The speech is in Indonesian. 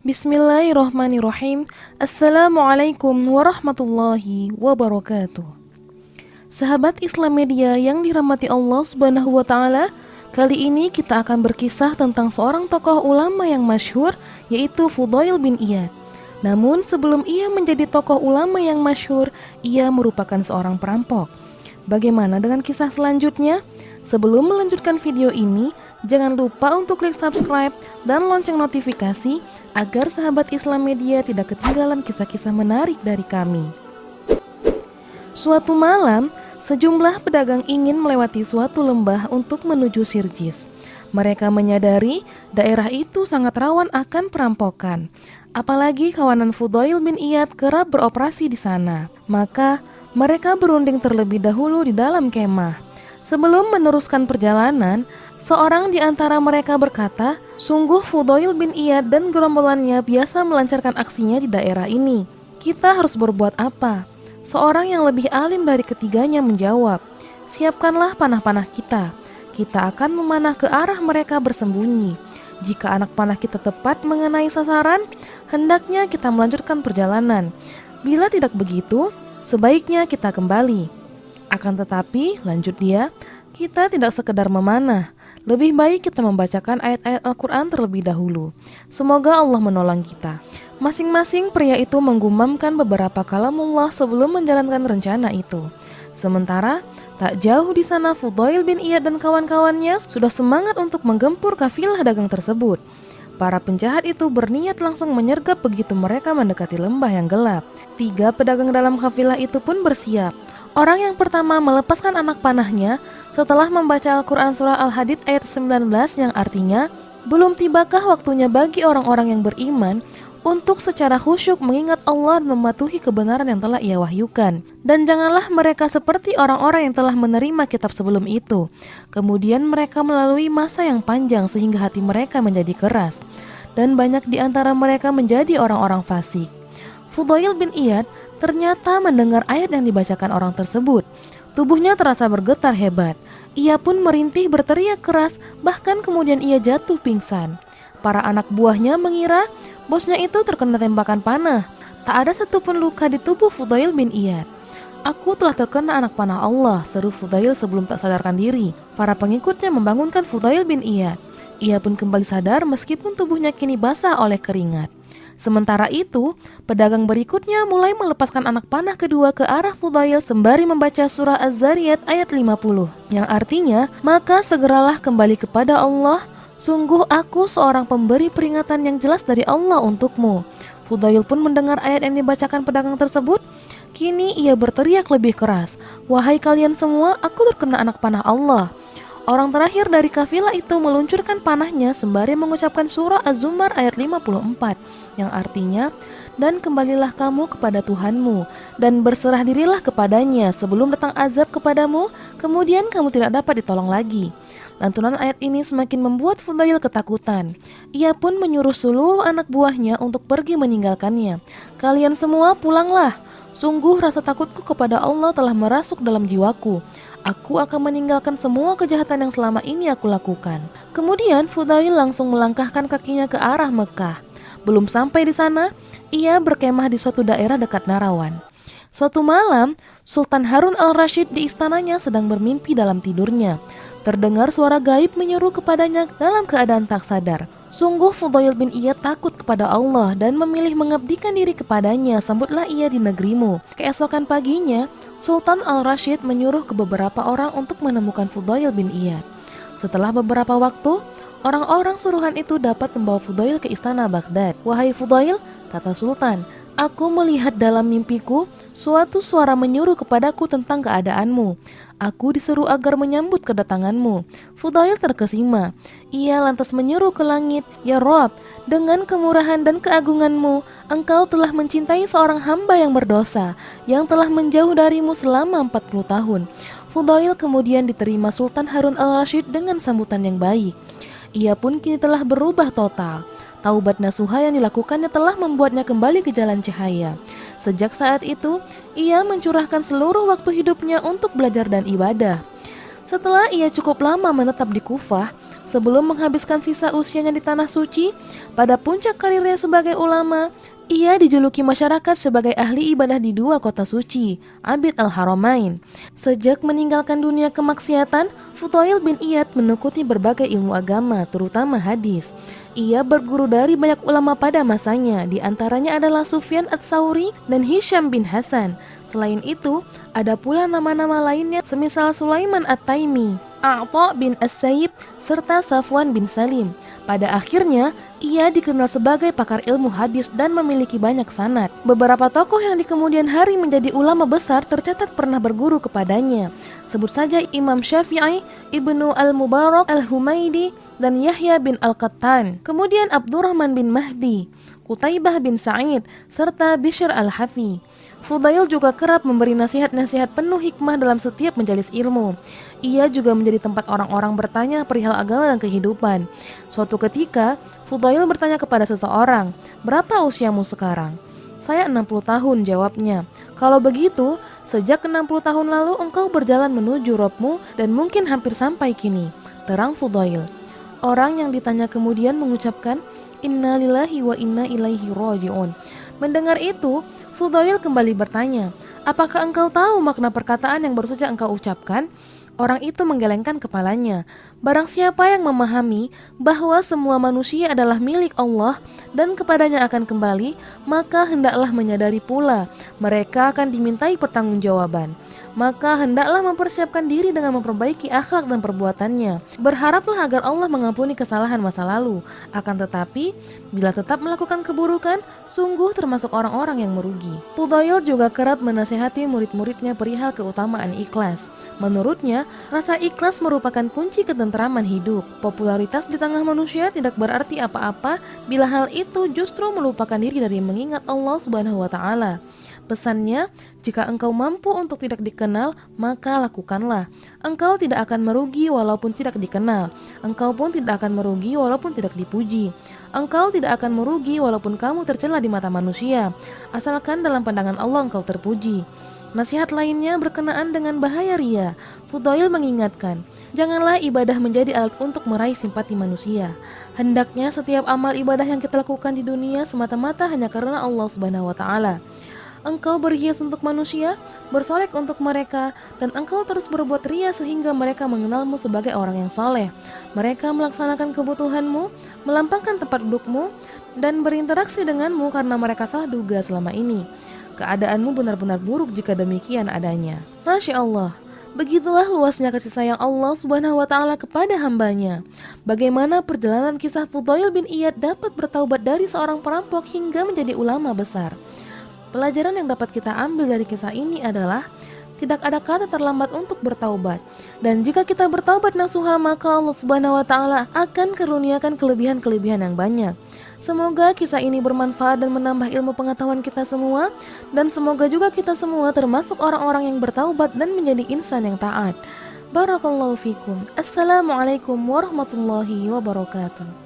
Bismillahirrahmanirrahim. Assalamualaikum warahmatullahi wabarakatuh. Sahabat Islam Media yang dirahmati Allah Subhanahu wa taala, kali ini kita akan berkisah tentang seorang tokoh ulama yang masyhur, yaitu Fudail bin Iyad. Namun sebelum ia menjadi tokoh ulama yang masyhur, ia merupakan seorang perampok. Bagaimana dengan kisah selanjutnya? Sebelum melanjutkan video ini, jangan lupa untuk klik subscribe dan lonceng notifikasi agar sahabat Islam Media tidak ketinggalan kisah-kisah menarik dari kami. Suatu malam, sejumlah pedagang ingin melewati suatu lembah untuk menuju Sirjis. Mereka menyadari daerah itu sangat rawan akan perampokan. Apalagi kawanan Fudail bin Iyad kerap beroperasi di sana. Maka mereka berunding terlebih dahulu di dalam kemah. Sebelum meneruskan perjalanan, seorang di antara mereka berkata, "Sungguh Fudail bin Iyad dan gerombolannya biasa melancarkan aksinya di daerah ini. Kita harus berbuat apa?" Seorang yang lebih alim dari ketiganya menjawab, "Siapkanlah panah-panah kita. Kita akan memanah ke arah mereka bersembunyi. Jika anak panah kita tepat mengenai sasaran, hendaknya kita melanjutkan perjalanan. Bila tidak begitu, sebaiknya kita kembali. Akan tetapi," lanjut dia, "kita tidak sekedar memanah. Lebih baik kita membacakan ayat-ayat Al-Quran terlebih dahulu. Semoga Allah menolong kita." Masing-masing pria itu menggumamkan beberapa kalamullah sebelum menjalankan rencana itu. Sementara, tak jauh di sana Fudail bin Iyad dan kawan-kawannya sudah semangat untuk menggempur kafilah dagang tersebut. Para penjahat itu berniat langsung menyergap begitu mereka mendekati lembah yang gelap. 3 pedagang dalam kafilah itu pun bersiap. Orang yang pertama melepaskan anak panahnya setelah membaca Al-Quran surah Al-Hadid ayat 19 yang artinya, "Belum tibakah waktunya bagi orang-orang yang beriman untuk secara khusyuk mengingat Allah dan mematuhi kebenaran yang telah Ia wahyukan. Dan janganlah mereka seperti orang-orang yang telah menerima kitab sebelum itu. Kemudian mereka melalui masa yang panjang sehingga hati mereka menjadi keras. Dan banyak di antara mereka menjadi orang-orang fasik." Fudail bin Iyad ternyata mendengar ayat yang dibacakan orang tersebut. Tubuhnya terasa bergetar hebat. Ia pun merintih berteriak keras, bahkan kemudian ia jatuh pingsan. Para anak buahnya mengira bosnya itu terkena tembakan panah. Tak ada satupun luka di tubuh Fudail bin Iyad. "Aku telah terkena anak panah Allah," seru Fudail sebelum tak sadarkan diri. Para pengikutnya membangunkan Fudail bin Iyad. Ia pun kembali sadar meskipun tubuhnya kini basah oleh keringat. Sementara itu, pedagang berikutnya mulai melepaskan anak panah kedua ke arah Fudail sembari membaca surah Az-Zariyat ayat 50, yang artinya, "Maka segeralah kembali kepada Allah. Sungguh aku seorang pemberi peringatan yang jelas dari Allah untukmu." Fudail pun mendengar ayat yang dibacakan pedagang tersebut. Kini ia berteriak lebih keras, "Wahai kalian semua, aku terkena anak panah Allah." Orang terakhir dari kafilah itu meluncurkan panahnya sembari mengucapkan surah Az-Zumar ayat 54 yang artinya, "Dan kembalilah kamu kepada Tuhanmu dan berserah dirilah kepadanya sebelum datang azab kepadamu, kemudian kamu tidak dapat ditolong lagi." Lantunan ayat ini semakin membuat Fudail ketakutan. Ia pun menyuruh seluruh anak buahnya untuk pergi meninggalkannya. "Kalian semua pulanglah. Sungguh rasa takutku kepada Allah telah merasuk dalam jiwaku. Aku akan meninggalkan semua kejahatan yang selama ini aku lakukan." Kemudian Fudail langsung melangkahkan kakinya ke arah Mekah. Belum sampai di sana, ia berkemah di suatu daerah dekat Narawan. Suatu malam, Sultan Harun al-Rasyid di istananya sedang bermimpi dalam tidurnya. Terdengar suara gaib menyeru kepadanya dalam keadaan tak sadar. Sungguh Fudail bin Iyad takut kepada Allah dan memilih mengabdikan diri kepadanya, sambutlah ia di negerimu. Keesokan paginya, Sultan al-Rasyid menyuruh ke beberapa orang untuk menemukan Fudail bin Iyad. Setelah beberapa waktu, orang-orang suruhan itu dapat membawa Fudail ke istana Baghdad. "Wahai Fudail," kata Sultan, "aku melihat dalam mimpiku suatu suara menyuruh kepadaku tentang keadaanmu. Aku disuruh agar menyambut kedatanganmu." Fudail terkesima. Ia lantas menyeru ke langit, "Ya Rob, dengan kemurahan dan keagunganmu, Engkau telah mencintai seorang hamba yang berdosa, yang telah menjauh darimu selama 40 tahun." Fudail kemudian diterima Sultan Harun al-Rasyid dengan sambutan yang baik. Ia pun kini telah berubah total. Taubat nasuha yang dilakukannya telah membuatnya kembali ke jalan cahaya. Sejak saat itu, ia mencurahkan seluruh waktu hidupnya untuk belajar dan ibadah. Setelah ia cukup lama menetap di Kufah, Sebelum menghabiskan sisa usianya di Tanah Suci, pada puncak karirnya sebagai ulama, ia dijuluki masyarakat sebagai ahli ibadah di dua kota suci, Abid al-Haramain. Sejak meninggalkan dunia kemaksiatan, Fudail bin Iyad menekuti berbagai ilmu agama, terutama hadis. Ia berguru dari banyak ulama pada masanya, di antaranya adalah Sufyan ats-Tsauri dan Hisham bin Hasan. Selain itu, ada pula nama-nama lainnya semisal Sulaiman at-Taimi, A'tha bin as-Sayyib, serta Safwan bin Salim. Pada akhirnya, ia dikenal sebagai pakar ilmu hadis dan memiliki banyak sanad. Beberapa tokoh yang di kemudian hari menjadi ulama besar tercatat pernah berguru kepadanya. Sebut saja Imam Syafi'i, Ibnu al-Mubarak al-Humaidi, dan Yahya bin al-Qattan. Kemudian Abdurrahman bin Mahdi, Qutaibah bin Sa'id, serta Bishr al-Hafi. Fudail juga kerap memberi nasihat-nasihat penuh hikmah dalam setiap majelis ilmu. Ia juga menjadi tempat orang-orang bertanya perihal agama dan kehidupan. Suatu ketika, Fudail bertanya kepada seseorang, "Berapa usiamu sekarang?" "Saya 60 tahun," jawabnya. "Kalau begitu, sejak 60 tahun lalu engkau berjalan menuju Robmu dan mungkin hampir sampai kini," terang Fudail. Orang yang ditanya kemudian mengucapkan, "Inna lillahi wa inna ilaihi raji'un." Mendengar itu, Fudail kembali bertanya, "Apakah engkau tahu makna perkataan yang baru saja engkau ucapkan?" Orang itu menggelengkan kepalanya. Barang siapa yang memahami bahwa semua manusia adalah milik Allah dan kepadanya akan kembali, maka hendaklah menyadari pula mereka akan dimintai pertanggungjawaban. Maka hendaklah mempersiapkan diri dengan memperbaiki akhlak dan perbuatannya. Berharaplah agar Allah mengampuni kesalahan masa lalu. Akan tetapi, bila tetap melakukan keburukan, sungguh termasuk orang-orang yang merugi. Fudail juga kerap menasihati murid-muridnya perihal keutamaan ikhlas. Menurutnya, rasa ikhlas merupakan kunci ketentraman hidup. Popularitas di tengah manusia tidak berarti apa-apa bila hal itu justru melupakan diri dari mengingat Allah Subhanahu wa Ta'ala. Pesannya, jika engkau mampu untuk tidak dikenal, maka lakukanlah. Engkau tidak akan merugi walaupun tidak dikenal. Engkau pun tidak akan merugi walaupun tidak dipuji. Engkau tidak akan merugi walaupun kamu tercela di mata manusia, asalkan dalam pandangan Allah engkau terpuji. Nasihat lainnya berkenaan dengan bahaya ria. Fudail mengingatkan, janganlah ibadah menjadi alat untuk meraih simpati manusia. Hendaknya setiap amal ibadah yang kita lakukan di dunia semata-mata hanya karena Allah Subhanahu wa Ta'ala. Engkau berhias untuk manusia, bersolek untuk mereka, dan engkau terus berbuat ria sehingga mereka mengenalmu sebagai orang yang saleh. Mereka melaksanakan kebutuhanmu, melampangkan tempat dudukmu, dan berinteraksi denganmu karena mereka salah duga selama ini. Keadaanmu benar-benar buruk jika demikian adanya. Masya Allah, begitulah luasnya kasih sayang Allah Subhanahu wa Ta'ala kepada hambanya. Bagaimana perjalanan kisah Fudail bin Iyad dapat bertaubat dari seorang perampok hingga menjadi ulama besar. Pelajaran yang dapat kita ambil dari kisah ini adalah tidak ada kata terlambat untuk bertaubat. Dan jika kita bertaubat nasuha, maka Allah Subhanahu wa Ta'ala akan karuniakan kelebihan-kelebihan yang banyak. Semoga kisah ini bermanfaat dan menambah ilmu pengetahuan kita semua, dan semoga juga kita semua termasuk orang-orang yang bertaubat dan menjadi insan yang taat. Barakallahu fikum. Assalamualaikum warahmatullahi wabarakatuh.